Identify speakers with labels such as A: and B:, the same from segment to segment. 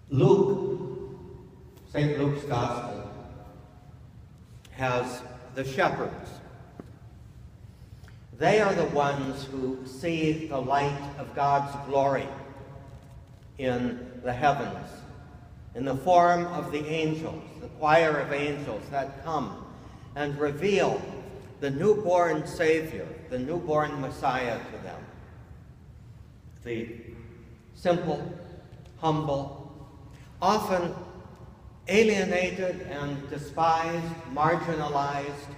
A: Luke, St. Luke's Gospel, has the shepherds. They are the ones who see the light of God's glory in the heavens, in the form of the angels, the choir of angels that come and reveal the newborn Savior, the newborn Messiah to them. The simple, humble, often alienated and despised, marginalized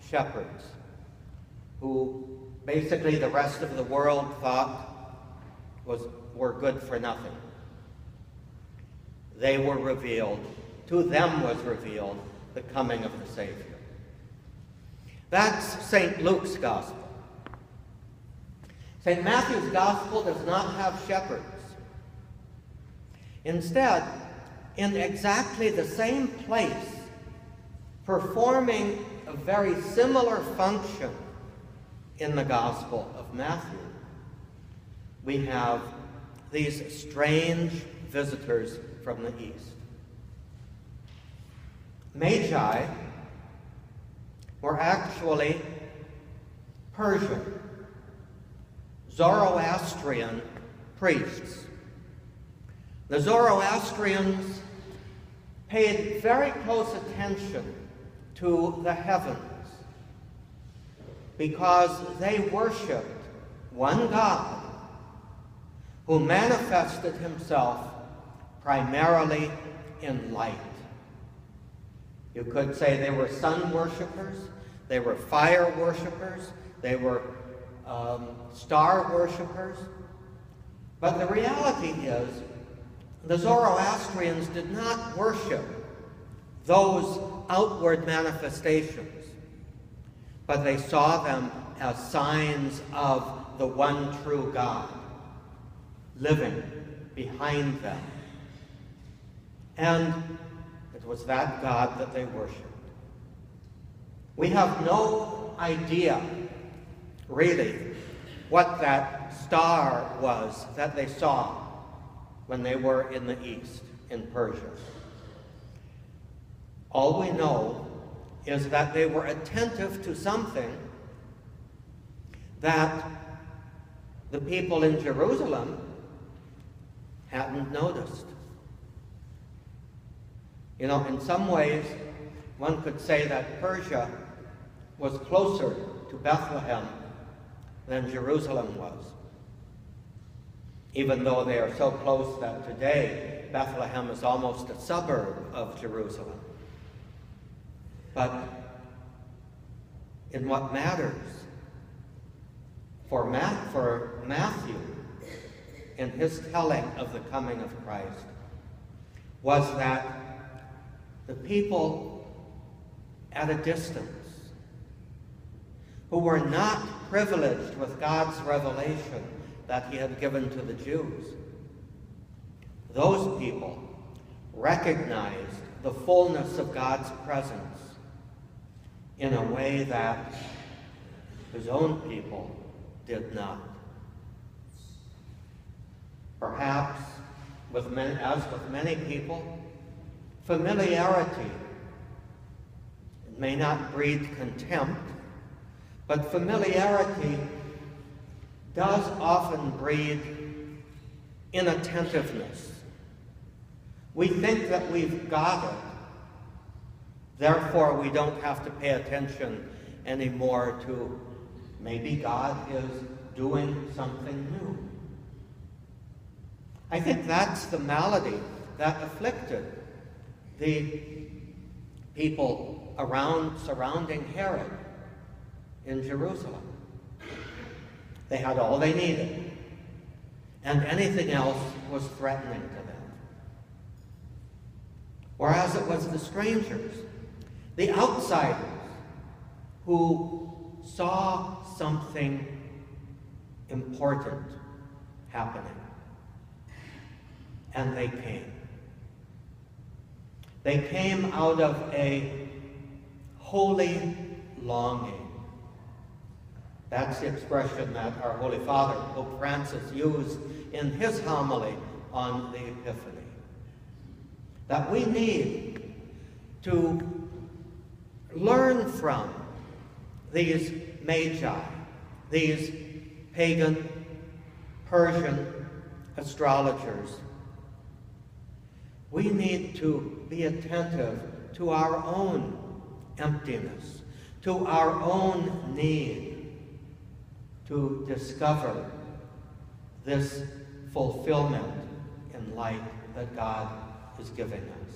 A: shepherds who basically the rest of the world thought were good for nothing. They were revealed, to them was revealed the coming of the Savior. That's St. Luke's Gospel. St. Matthew's Gospel does not have shepherds. Instead, in exactly the same place, performing a very similar function in the Gospel of Matthew, we have these strange visitors from the east. Magi were actually Persian, Zoroastrian priests. The Zoroastrians paid very close attention to the heavens because they worshipped one God who manifested himself primarily in light. You could say they were sun worshipers, they were fire worshipers, they were star worshipers. But the reality is, the Zoroastrians did not worship those outward manifestations, but they saw them as signs of the one true God living behind them. And it was that God that they worshipped. We have no idea, really, what that star was that they saw when they were in the east, in Persia. All we know is that they were attentive to something that the people in Jerusalem hadn't noticed. You know, in some ways, one could say that Persia was closer to Bethlehem than Jerusalem was, even though they are so close that today Bethlehem is almost a suburb of Jerusalem. But in what matters for Matthew in his telling of the coming of Christ was that the people at a distance who were not privileged with God's revelation that he had given to the Jews, those people recognized the fullness of God's presence in a way that his own people did not. Perhaps, as with many people, familiarity, it may not breed contempt, but familiarity does often breed inattentiveness. We think that we've got it, therefore we don't have to pay attention anymore to maybe God is doing something new. I think that's the malady that afflicted the people surrounding Herod in Jerusalem. They had all they needed, and anything else was threatening to them. Whereas it was the strangers, the outsiders, who saw something important happening. And they came. They came out of a holy longing. That's the expression that our Holy Father, Pope Francis, used in his homily on the Epiphany. that we need to learn from these magi, these pagan, Persian astrologers. We need to be attentive to our own emptiness, to our own need to discover this fulfillment in light that God is giving us.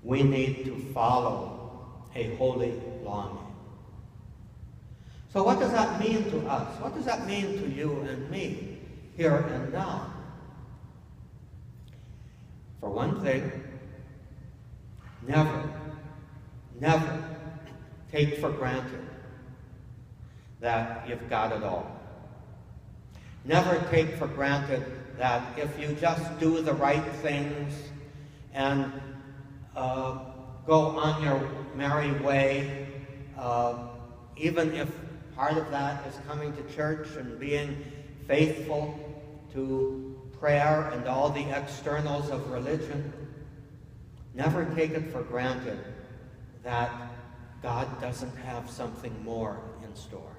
A: We need to follow a holy longing. So what does that mean to us? What does that mean to you and me here and now? For one thing, never take for granted that you've got it all. Never take for granted that if you just do the right things and go on your merry way, even if part of that is coming to church and being faithful to prayer and all the externals of religion, never take it for granted that God doesn't have something more in store.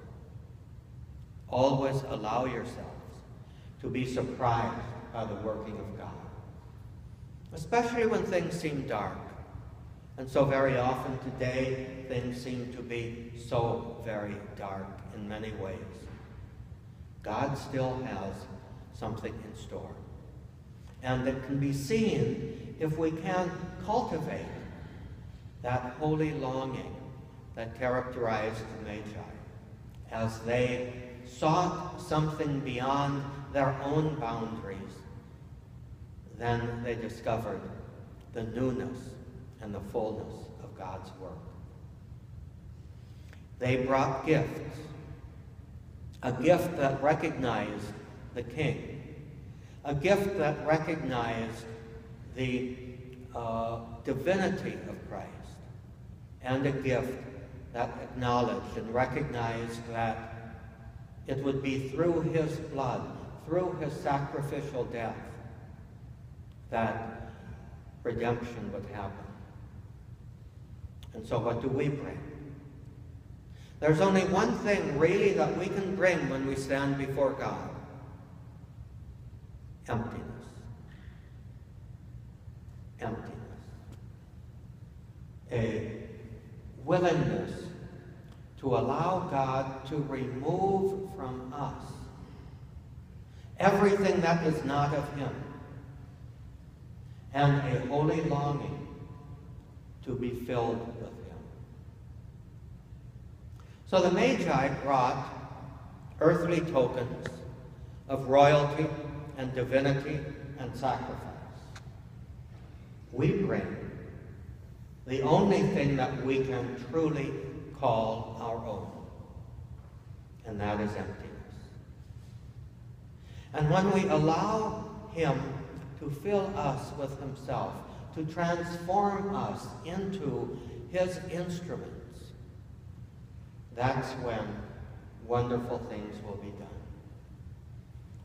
A: Always allow yourselves to be surprised by the working of God, especially when things seem dark. And so very often today, things seem to be so very dark in many ways. God still has something in store. And it can be seen if we can cultivate that holy longing that characterized the Magi as they sought something beyond their own boundaries. Then they discovered the newness and the fullness of God's work. They brought gifts, a gift that recognized the King, a gift that recognized the divinity of Christ, and a gift that acknowledged and recognized that it would be through his blood, through his sacrificial death, that redemption would happen. And so what do we bring? There's only one thing really that we can bring when we stand before God: emptiness. Emptiness. A willingness to allow God to remove from us everything that is not of him, and a holy longing to be filled with him. So the Magi brought earthly tokens of royalty and divinity and sacrifice. We bring the only thing that we can truly call our own, and that is emptiness. And when we allow him to fill us with himself, to transform us into his instruments, that's when wonderful things will be done.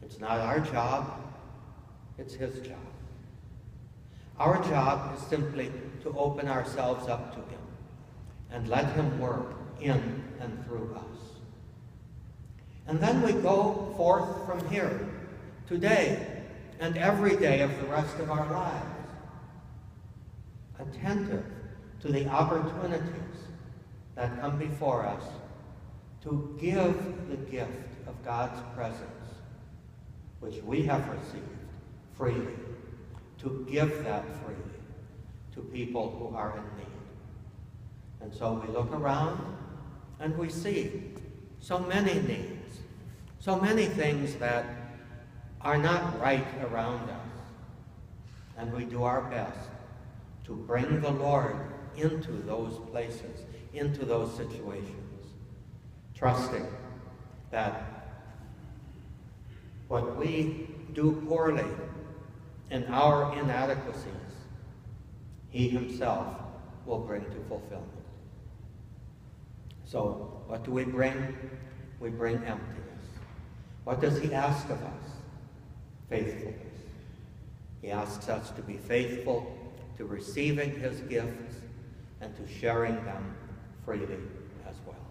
A: It's not our job, it's his job. Our job is simply to open ourselves up to him and let him work in and through us. And then we go forth from here, today and every day of the rest of our lives, attentive to the opportunities that come before us to give the gift of God's presence, which we have received freely, to give that freely to people who are in need. And so we look around and we see so many needs, so many things that are not right around us. And we do our best to bring the Lord into those places, into those situations, trusting that what we do poorly in our inadequacies, he himself will bring to fulfillment. So what do we bring? We bring emptiness. What does he ask of us? Faithfulness. He asks us to be faithful to receiving his gifts and to sharing them freely as well.